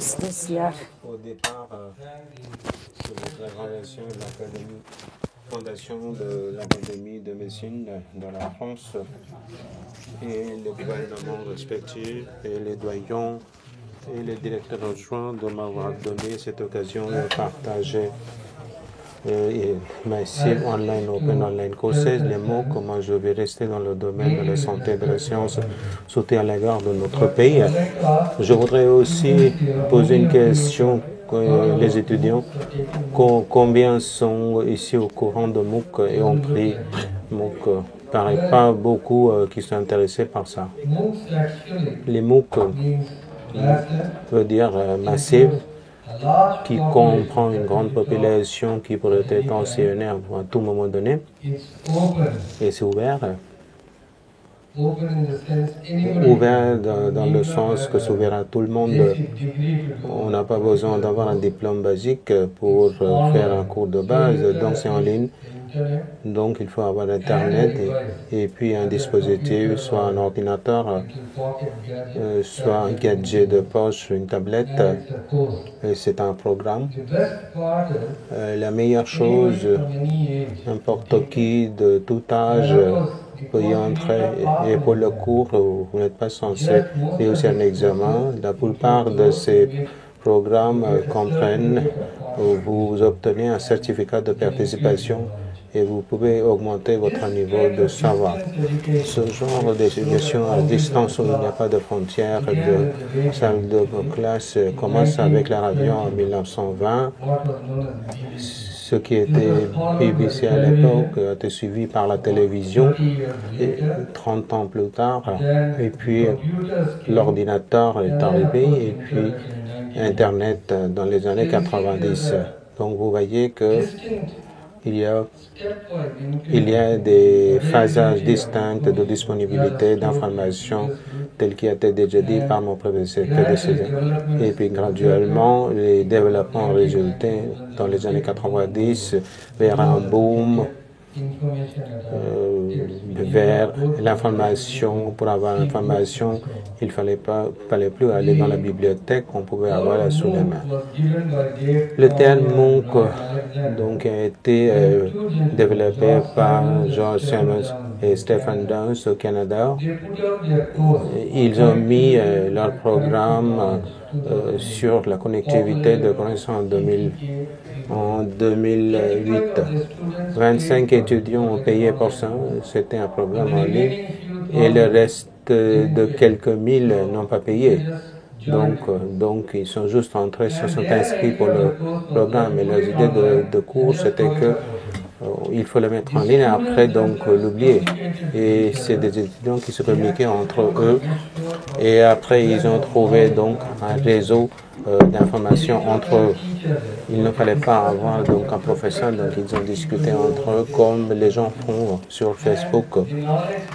especial. Au départ, je voudrais remercier l'Académie, fondation de l'Académie de médecine de la France et les gouvernements respectifs et les doyens et les directeurs adjoints de m'avoir donné cette occasion de partager Massive Online Open Online Courses, les mots, comment je vais rester dans le domaine de la santé et de la science, sauter à l'égard de notre pays. Je voudrais aussi poser une question les étudiants, combien sont ici au courant de MOOC et ont pris MOOC. Il ne paraît pas beaucoup qui sont intéressés par ça. Les MOOC veut dire massive, qui comprend une grande population qui pourrait être enseignée à tout moment donné. Et c'est ouvert. Ouvert dans le sens que c'est ouvert à tout le monde. On n'a pas besoin d'avoir un diplôme basique pour faire un cours de base, donc c'est en ligne. Donc il faut avoir Internet et puis un dispositif, soit un ordinateur, soit un gadget de poche, une tablette. C'est un programme. La meilleure chose, n'importe qui de tout âge peut y entrer. Et pour le cours, vous n'êtes pas censé réussir un examen. La plupart de ces programmes comprennent, vous obtenez un certificat de participation et vous pouvez augmenter votre niveau de savoir. Ce genre d'éducation à distance où il n'y a pas de frontières, de salle de classe, commence avec la radio en 1920. Ce qui était BBC à l'époque a été suivi par la télévision et 30 ans plus tard. Et puis l'ordinateur est arrivé et puis Internet dans les années 90. Donc vous voyez que il y a des phasages distincts de disponibilité d'informations telles qui a été déjà dit par mon prédécesseur. Et puis graduellement, les développements ont résulté dans les années 90 vers un boom vers l'information. Pour avoir l'information, il ne fallait plus aller dans la bibliothèque, on pouvait avoir la sous les mains. Le terme MOOC donc, a été développé par George Simmons et Stephen Downes au Canada. Ils ont mis leur programme sur la connectivité de connaissances en 2008. 25 étudiants ont payé pour ça. C'était un programme en ligne. Et le reste de quelques mille n'ont pas payé. Donc, ils sont juste entrés, se sont inscrits pour le programme. Et leur idée de cours, c'était que il faut le mettre en ligne et après donc l'oublier. Et c'est des étudiants qui se communiquaient entre eux. Et après, ils ont trouvé donc un réseau d'informations entre eux. Il ne fallait pas avoir donc un professeur, donc ils ont discuté entre eux comme les gens font sur Facebook.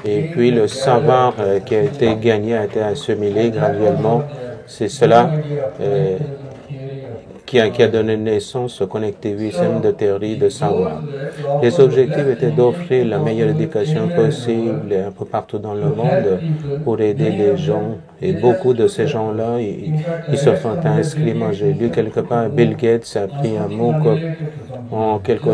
Et puis le savoir qui a été gagné a été assimilé graduellement. C'est cela qui a donné naissance au connectivisme de théorie de savoir. Les objectifs étaient d'offrir la meilleure éducation possible un peu partout dans le monde pour aider les gens. Et beaucoup de ces gens-là, ils se sont inscrits. Moi, j'ai lu quelque part, Bill Gates a pris un MOOC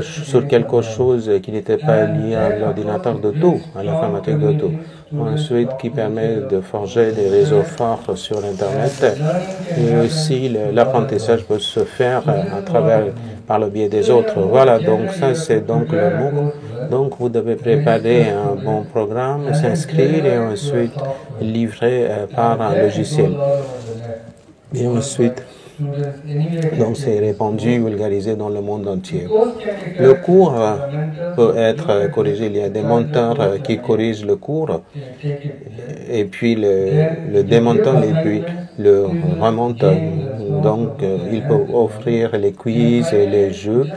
sur quelque chose qui n'était pas lié à l'ordinateur de tout, à l'informatique de tout. Ensuite, qui permet de forger des réseaux forts sur Internet. Et aussi, l'apprentissage peut se faire par le biais des autres. Voilà, donc ça, c'est donc le MOOC. Donc, vous devez préparer un bon programme, s'inscrire et ensuite livrer par un logiciel. Et ensuite, donc c'est répandu, vulgarisé dans le monde entier. Le cours peut être corrigé. Il y a des monteurs qui corrigent le cours et puis le démonteur et puis le remonteur. Donc il peut offrir les quiz et les jeux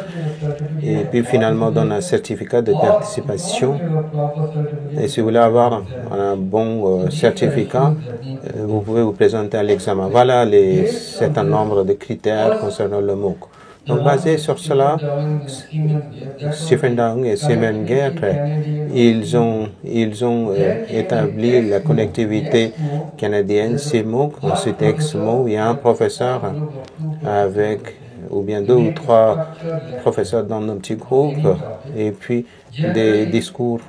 et puis finalement donne un certificat de participation. Et si vous voulez avoir un bon certificat, vous pouvez vous présenter à l'examen. Voilà certains nombres de critères concernant le MOOC. Donc, basé sur cela, Stephen Dang et Simon Gert, ils ont établi la connectivité canadienne, CMOOC, ensuite XMOOC. Il y a un professeur avec, ou bien 2 ou 3 professeurs dans nos petits groupes, et puis des discours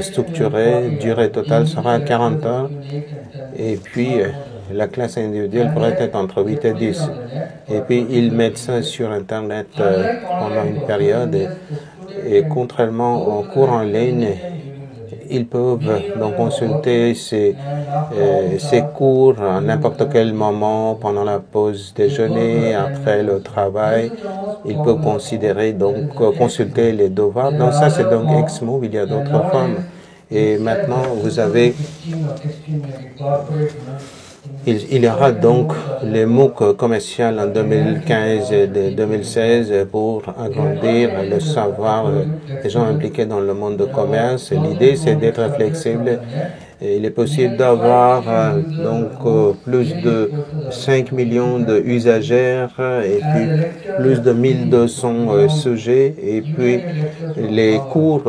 structurés. Durée totale sera 40 heures, et puis la classe individuelle pourrait être entre 8 et 10. Et puis ils mettent ça sur Internet pendant une période, et contrairement aux cours en ligne, ils peuvent donc consulter ces cours à n'importe quel moment, pendant la pause déjeuner, après le travail. Ils peuvent considérer donc consulter les devoirs. Donc ça, c'est donc XMOOC. Il y a d'autres formes. Et maintenant, vous avez, il y aura donc les MOOC commerciaux en 2015 et 2016 pour agrandir le savoir des gens impliqués dans le monde du commerce. L'idée, c'est d'être flexible. Et il est possible d'avoir plus de 5 millions d'usagers et puis plus de 1200 sujets. Et puis les cours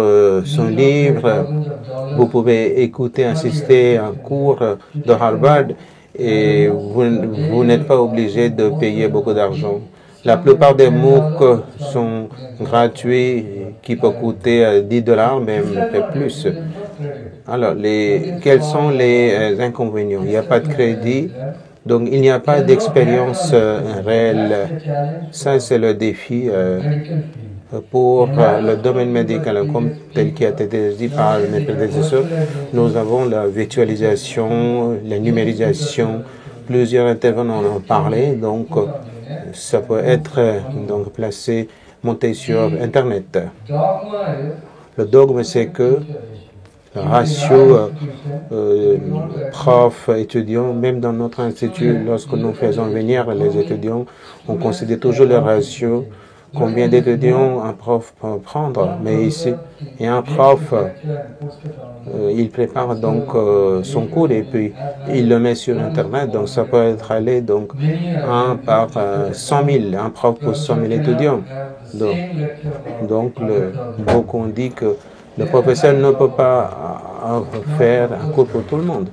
sont libres. Vous pouvez écouter, assister à un cours de Harvard et vous n'êtes pas obligé de payer beaucoup d'argent. La plupart des MOOC sont gratuits, qui peuvent coûter $10, même un peu plus. Alors, quels sont les inconvénients? Il n'y a pas de crédit, donc il n'y a pas d'expérience réelle. Ça, c'est le défi pour le domaine médical, comme tel qui a été dit par mes prédécesseurs. Nous avons la virtualisation, la numérisation. Plusieurs intervenants en ont parlé, donc ça peut être placé, monté sur Internet. Le dogme, c'est que le ratio prof-étudiant, même dans notre institut, lorsque nous faisons venir les étudiants, on considère toujours le ratio. Combien d'étudiants un prof peut prendre? Mais ici, il y a un prof, il prépare donc son cours et puis il le met sur Internet. Donc ça peut être allé donc 1 par 100 000, un prof pour 100 000 étudiants. Donc beaucoup ont dit que le professeur ne peut pas faire un cours pour tout le monde.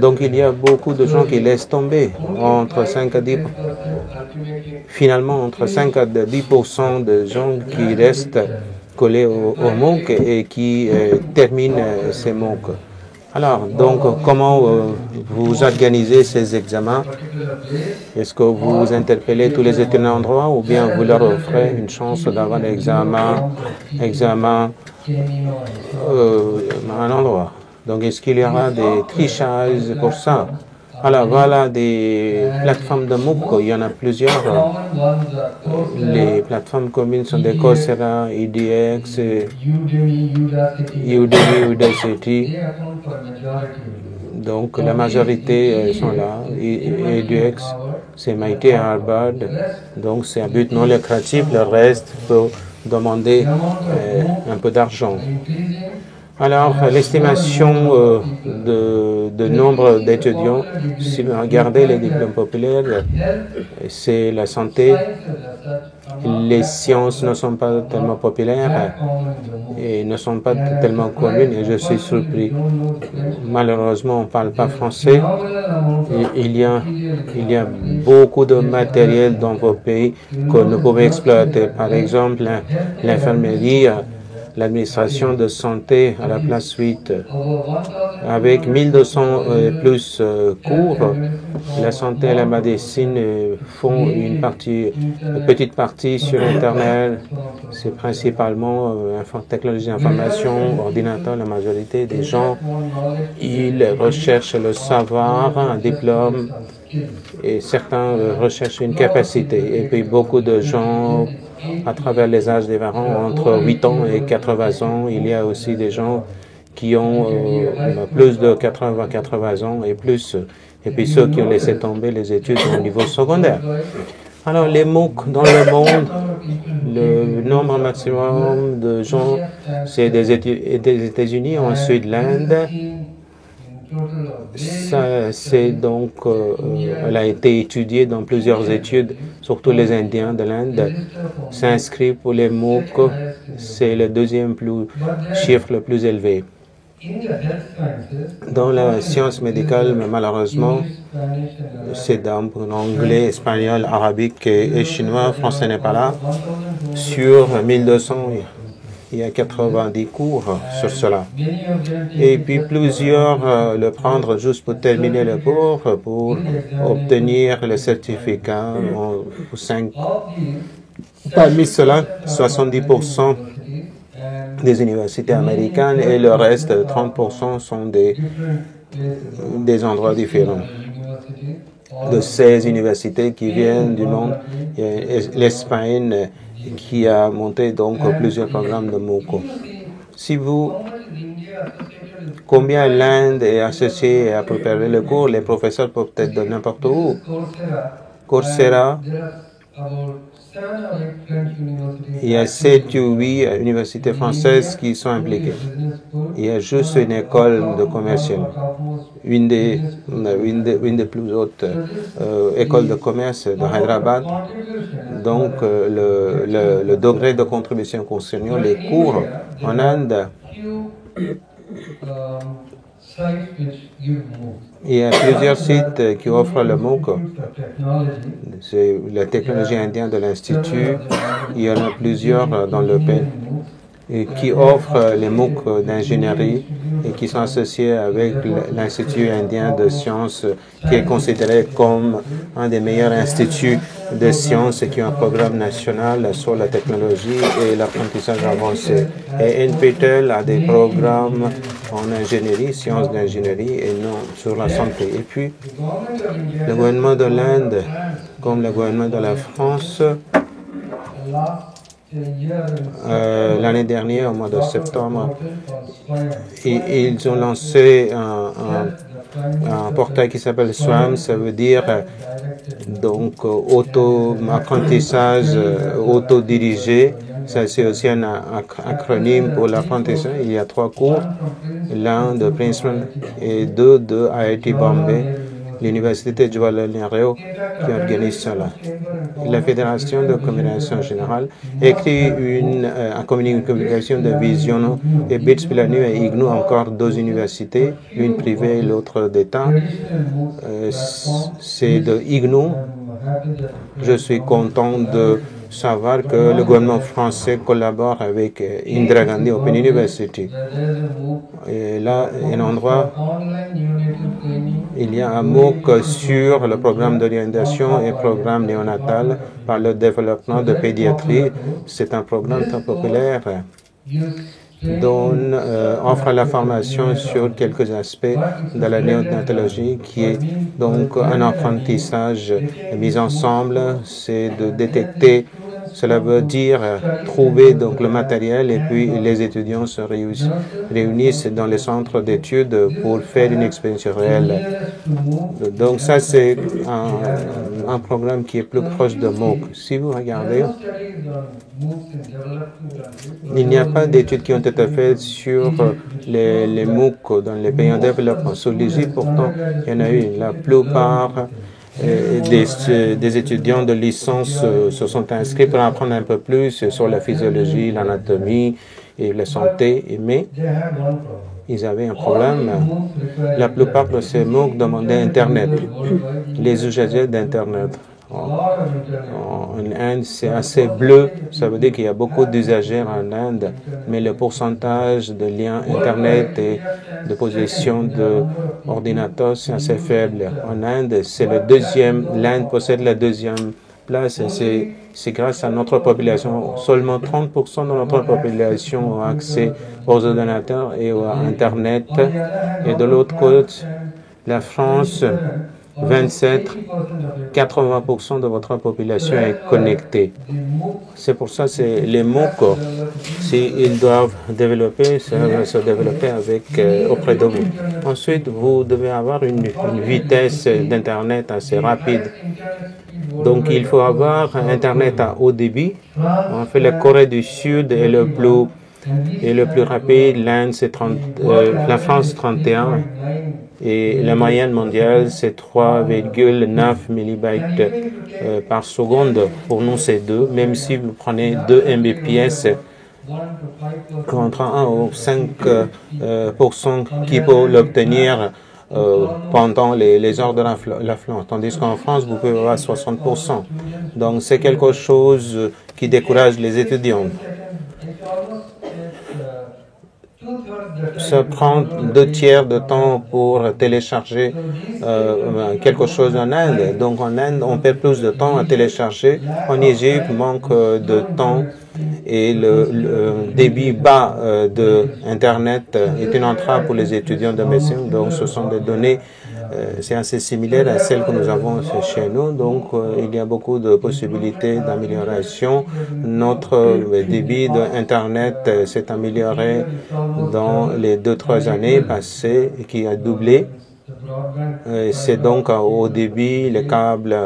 Donc il y a beaucoup de gens qui laissent tomber, entre 5 à 10%. Finalement, entre 5 à 10% de gens qui restent collés au MOOC et qui terminent ces MOOC. Alors, donc, comment vous organisez ces examens? Est-ce que vous interpellez tous les étudiants en droit ou bien vous leur offrez une chance d'avoir l'examen à un endroit? Donc, est-ce qu'il y aura des trichages pour ça? Alors, voilà des plateformes de MOOC. Il y en a plusieurs. Les plateformes communes sont des Coursera, edX, Udemy, Udacity. Donc, la majorité sont là. edX, c'est MIT, Harvard. Donc, c'est un but non lucratif. Le reste peut demander un peu d'argent. Alors, l'estimation de nombre d'étudiants, si vous regardez les diplômes populaires, c'est la santé. Les sciences ne sont pas tellement populaires et ne sont pas tellement communes et je suis surpris. Malheureusement, on ne parle pas français. Il y a beaucoup de matériel dans vos pays que nous pouvons exploiter. Par exemple, l'infirmerie, l'administration de santé à la place 8. Avec 1200 plus cours, la santé et la médecine font une petite partie sur Internet. C'est principalement technologie d'information, ordinateur. La majorité des gens, ils recherchent le savoir, un diplôme, et certains recherchent une capacité. Et puis beaucoup de gens, à travers les âges différents, entre 8 ans et 80 ans, il y a aussi des gens qui ont plus de 80 ans et plus, et puis ceux qui ont laissé tomber les études au niveau secondaire. Alors les MOOC dans le monde, le nombre maximum de gens, c'est des États-Unis, ensuite l'Inde, Ça, c'est donc, elle a été étudiée dans plusieurs études, surtout les Indiens de l'Inde s'inscrivent pour les MOOC, c'est le deuxième chiffre le plus élevé. Dans la science médicale, mais malheureusement, c'est dans anglais, espagnol, arabique et chinois, français n'est pas là. Sur 1200, il y a 90 cours sur cela. Et puis plusieurs le prendre juste pour terminer le cours, pour obtenir le certificat en 5. Parmi cela, 70% des universités américaines et le reste, 30%, sont des endroits différents. De 16 universités qui viennent du monde, il y a l'Espagne qui a monté donc plusieurs programmes de MOOC. Si vous, combien l'Inde est associée à préparer le cours, les professeurs peuvent être de n'importe où. Coursera, il y a 7 ou 8 universités françaises qui sont impliquées. Il y a juste une école de commerce, une des plus hautes écoles de commerce de Hyderabad. Donc, le degré de contribution concernant les cours en Inde, il y a plusieurs sites qui offrent le MOOC. C'est la technologie indienne de l'Institut. Il y en a plusieurs dans le pays qui offrent les MOOC d'ingénierie et qui sont associés avec l'Institut indien de sciences, qui est considéré comme un des meilleurs instituts de sciences et qui a un programme national sur la technologie et l'apprentissage avancé. Et NPTEL a des programmes en ingénierie, sciences d'ingénierie et non sur la santé. Et puis, le gouvernement de l'Inde, comme le gouvernement de la France, l'année dernière, au mois de septembre, ils ont lancé un portail qui s'appelle SWAM, ça veut dire donc auto-apprentissage autodirigé. Ça, c'est aussi un acronyme pour l'apprentissage. Il y a 3 cours, l'un de Princeton et 2 de IIT Bombay, l'université de Jawaharlal Nehru qui organise cela. La Fédération de communication générale écrit une communication de vision et BITS Pilanu et IGNOU, encore 2 universités, l'une privée et l'autre d'État. C'est de IGNOU. Je suis content de savoir que le gouvernement français collabore avec Indira Gandhi Open University. Et là, un endroit, il y a un MOOC sur le programme d'orientation et programme néonatal par le développement de pédiatrie. C'est un programme très populaire. Offre la formation sur quelques aspects de la néonatologie qui est donc un apprentissage mis ensemble, c'est de détecter, cela veut dire trouver donc le matériel et puis les étudiants se réunissent dans les centres d'études pour faire une expérience réelle. Donc ça c'est un programme qui est plus proche de MOOC. Si vous regardez, il n'y a pas d'études qui ont été faites sur les MOOC dans les pays en développement. Sur l'Égypte, pourtant, il y en a eu. La plupart des étudiants de licence se sont inscrits pour apprendre un peu plus sur la physiologie, l'anatomie et la santé, mais ils avaient un problème. La plupart de ces MOOC demandaient Internet, les usagers d'Internet. En Inde, c'est assez bleu, ça veut dire qu'il y a beaucoup d'usagers en Inde, mais le pourcentage de liens Internet et de possession d'ordinateurs, c'est assez faible. En Inde, c'est le deuxième, l'Inde possède la deuxième place et c'est grâce à notre population. Seulement 30% de notre population a accès aux ordinateurs et à Internet. Et de l'autre côté, la France, 80% de votre population est connectée. C'est pour ça que les MOOC, s'ils doivent développer, ça va se développer auprès de vous. Ensuite, vous devez avoir une vitesse d'Internet assez rapide. Donc, il faut avoir Internet à haut débit. En fait, la Corée du Sud est le plus Et le plus rapide, l'Inde, c'est la France 31. Et la moyenne mondiale, c'est 3,9 millibytes par seconde. Pour nous, c'est 2. Même si vous prenez 2 Mbps, contre 1 ou 5% qui peut l'obtenir pendant les heures de l'affluence. Tandis qu'en France, vous pouvez avoir 60%. Donc, c'est quelque chose qui décourage les étudiants. Ça prend 2/3 de temps pour télécharger quelque chose en Inde. Donc en Inde, on perd plus de temps à télécharger. En Égypte, manque de temps et le débit bas de Internet est une entrave pour les étudiants de médecine. Donc ce sont des données c'est assez similaire à celles que nous avons chez nous. Donc, il y a beaucoup de possibilités d'amélioration. Notre débit d'Internet s'est amélioré dans les 2-3 années passées, qui a doublé. C'est donc au débit, les câbles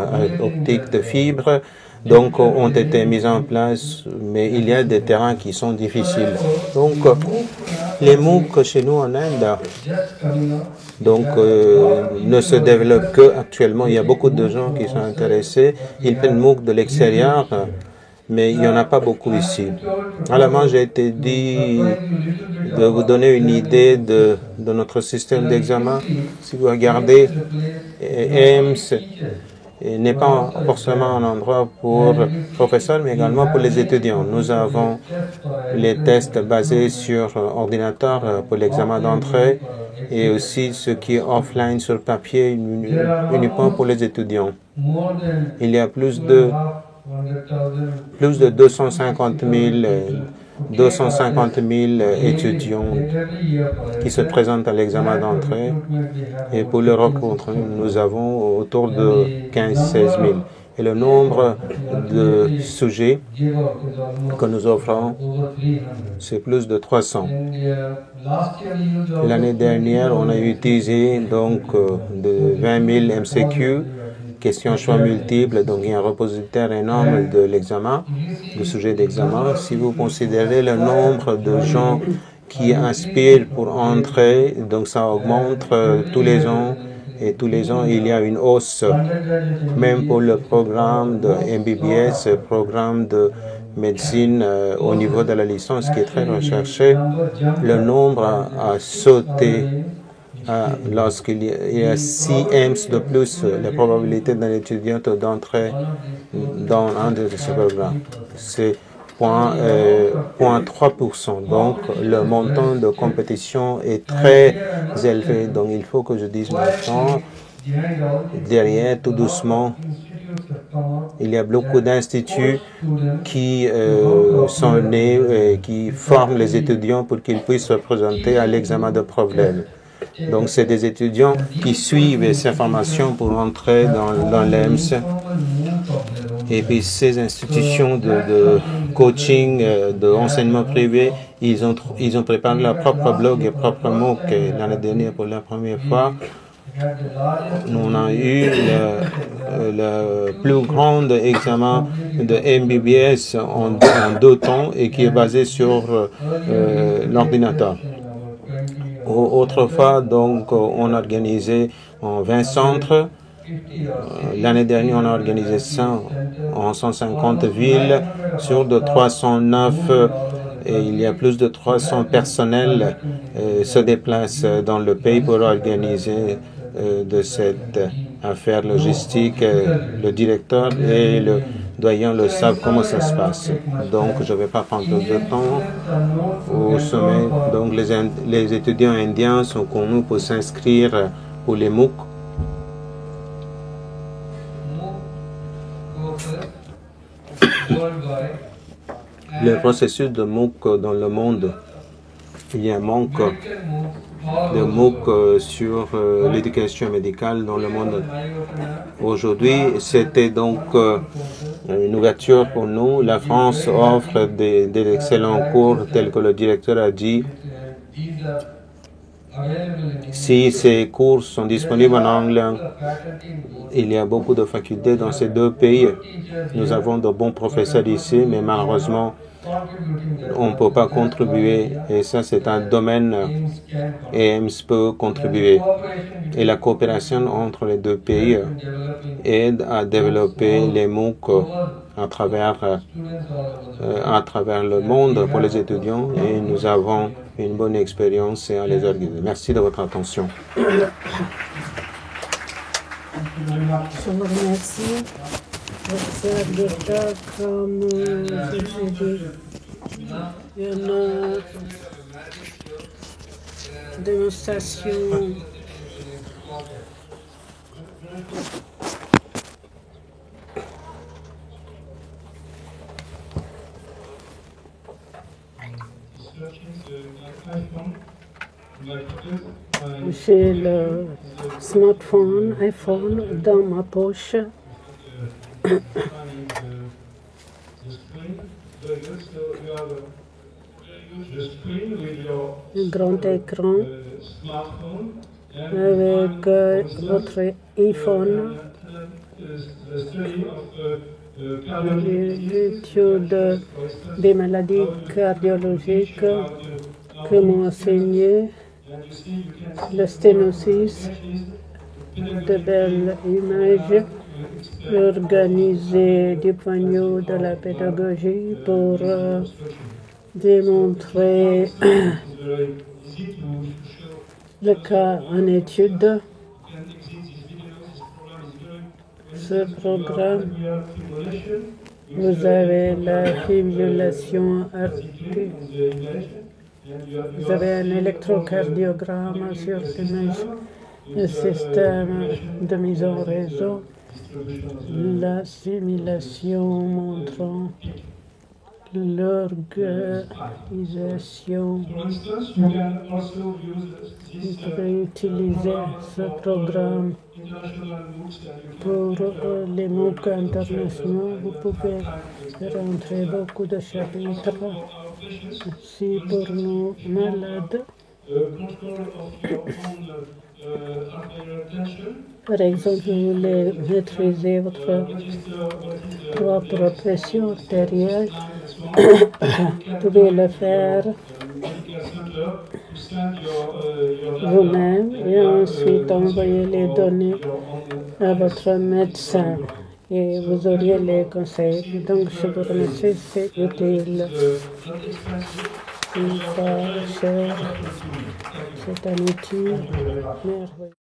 optiques de fibre donc ont été mis en place, mais il y a des terrains qui sont difficiles. Donc, les MOOC chez nous en Inde ne se développent qu'actuellement. Il y a beaucoup de gens qui sont intéressés. Ils prennent MOOC de l'extérieur, mais il n'y en a pas beaucoup ici. Alors, j'ai été dit de vous donner une idée de notre système d'examen. Si vous regardez AIMS, n'est pas forcément un endroit pour professeurs, mais également pour les étudiants. Nous avons les tests basés sur ordinateur pour l'examen d'entrée et aussi ce qui est offline sur papier uniquement pour les étudiants. Il y a plus de 250 000 étudiants qui se présentent à l'examen d'entrée et pour l'Europe, nous avons autour de 15-16 000. Et le nombre de sujets que nous offrons, c'est plus de 300. L'année dernière, on a utilisé donc de 20 000 MCQ, questions choix multiples, donc il y a un repositoire énorme de l'examen, de sujets d'examen. Si vous considérez le nombre de gens qui aspirent pour entrer, donc ça augmente tous les ans. Et tous les ans, il y a une hausse, même pour le programme de MBBS, programme de médecine au niveau de la licence qui est très recherché. Le nombre a sauté lorsqu'il y a 6 EMS de plus, la probabilité d'un étudiant d'entrer dans un de ces programmes. C'est 0,3%. Donc, le montant de compétition est très élevé. Donc, il faut que je dise maintenant, derrière, tout doucement, il y a beaucoup d'instituts qui sont nés et qui forment les étudiants pour qu'ils puissent se présenter à l'examen de problème. Donc, c'est des étudiants qui suivent ces formations pour entrer dans l'EMS. Et puis, ces institutions de coaching, d'enseignement privé, ils ont préparé leur propre blog et propre MOOC. L'année dernière, pour la première fois, on a eu le plus grand examen de MBBS en 2 temps et qui est basé sur l'ordinateur. Autrefois, donc, on organisait en 20 centres. L'année dernière, on a organisé ça en 150 villes sur de 309 et il y a plus de 300 personnels se déplacent dans le pays pour organiser de cette affaire logistique. Le directeur et le doyen le savent comment ça se passe. Donc, je ne vais pas prendre plus de temps au sommet. Donc, les étudiants indiens sont connus pour s'inscrire pour les MOOC. Le processus de MOOC dans le monde, il y a un manque de MOOC sur l'éducation médicale dans le monde. Aujourd'hui, c'était donc une ouverture pour nous. La France offre des excellents cours tels que le directeur a dit. Si ces cours sont disponibles en anglais, il y a beaucoup de facultés dans ces 2 pays. Nous avons de bons professeurs ici, mais malheureusement, on ne peut pas contribuer, et ça c'est un domaine et EAMS peut contribuer. Et la coopération entre les deux pays aide à développer les MOOC à travers le monde pour les étudiants, et nous avons une bonne expérience à les organiser. Merci de votre attention. Je vous remercie. Professeur Gupta, comme je l'ai dit, une démonstration j'ai le smartphone, iPhone dans ma poche. Un grand écran avec votre iPhone, l'étude des maladies cardiologiques que m'ont enseigné, le sténosis, de belles images, organiser du point de vue de la pédagogie pour démontrer le cas en étude. Ce programme, vous avez la simulation vous avez un électrocardiogramme sur l'image, le système de mise en réseau, la simulation montrant l'organisation. Vous pouvez utiliser ce programme pour les MOOC internationaux. Vous pouvez rentrer beaucoup de chapitres. Si pour nos malades, par exemple, vous voulez maîtriser votre propre pression artérielle, vous pouvez le faire vous-même et ensuite envoyer les données à votre médecin et vous auriez les conseils. Donc, je vous remercie, c'est utile. C'est pas cher, c'est un outil merveilleux.